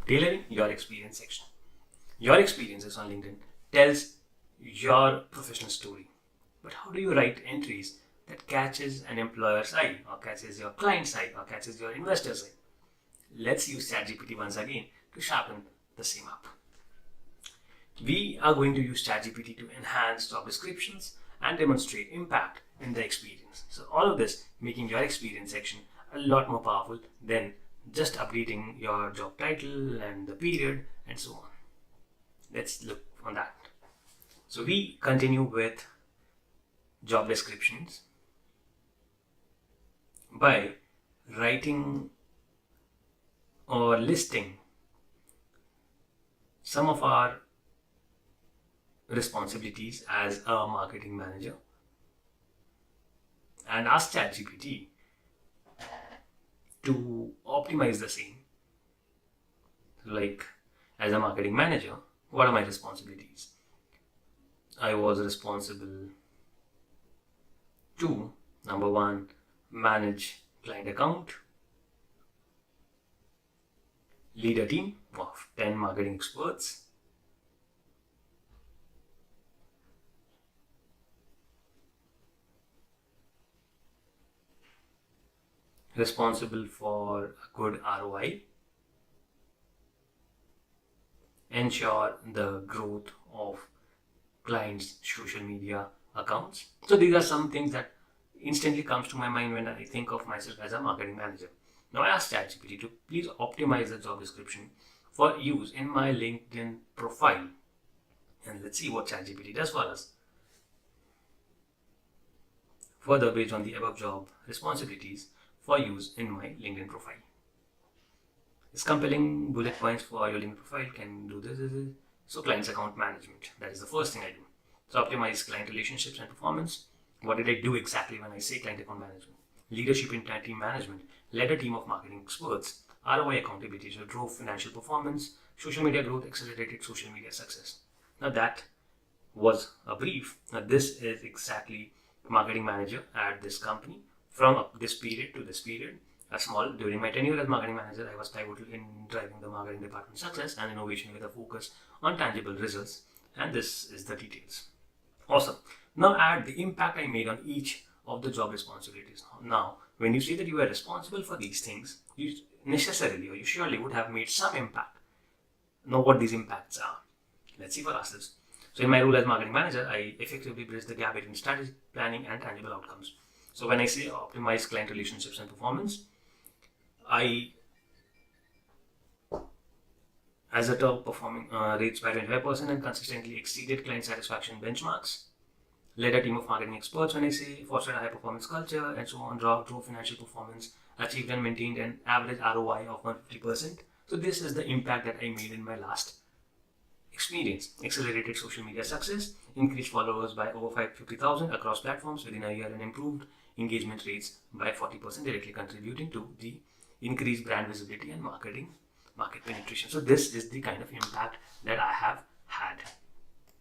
Tailoring your experience section. Your experiences on LinkedIn tells your professional story. But how do you write entries that catches an employer's eye, or catches your client's eye, or catches your investor's eye? Let's use ChatGPT once again to sharpen the same up. We are going to use ChatGPT to enhance job descriptions and demonstrate impact in the experience. So all of this making your experience section a lot more powerful than just updating your job title and the period and so on. Let's look on that. So we continue with job descriptions by writing or listing some of our responsibilities as a marketing manager and ask ChatGPT to optimize the same. Like, as a marketing manager, what are my responsibilities? I was responsible to, number one, manage client account, lead a team of 10 marketing experts, responsible for a good ROI, ensure the growth of clients' social media accounts. So these are some things that instantly comes to my mind when I think of myself as a marketing manager. Now I asked ChatGPT to please optimize the job description for use in my LinkedIn profile. And let's see what ChatGPT does for us. Further, based on the above job responsibilities for use in my LinkedIn profile. It's compelling bullet points for your LinkedIn profile. Can do this. So client's account management. That is the first thing I do. So optimize client relationships and performance. What did I do exactly when I say client account management? Leadership in team management. Led a team of marketing experts. ROI accountability. So drove financial performance. Social media growth. Accelerated social media success. Now that was a brief. Now this is exactly marketing manager at this company from this period to this period. During my tenure as marketing manager, I was pivotal in driving the marketing department's success and innovation with a focus on tangible results. And this is the details. Awesome. Now add the impact I made on each of the job responsibilities. Now, when you say that you are responsible for these things, you necessarily or you surely would have made some impact. Know what these impacts are. Let's see for ourselves. So in my role as marketing manager, I effectively bridge the gap between strategy, planning and tangible outcomes. So when I say optimize client relationships and performance, I, as a top performing, rates by 25% and consistently exceeded client satisfaction benchmarks. Led a team of marketing experts when I say fostered a high performance culture and so on, drove financial performance, achieved and maintained an average ROI of 150%. So this is the impact that I made in my last experience. Accelerated social media success, increased followers by over 50,000 across platforms within a year and improved engagement rates by 40%, directly contributing to the increased brand visibility and market penetration. So this is the kind of impact that I have had.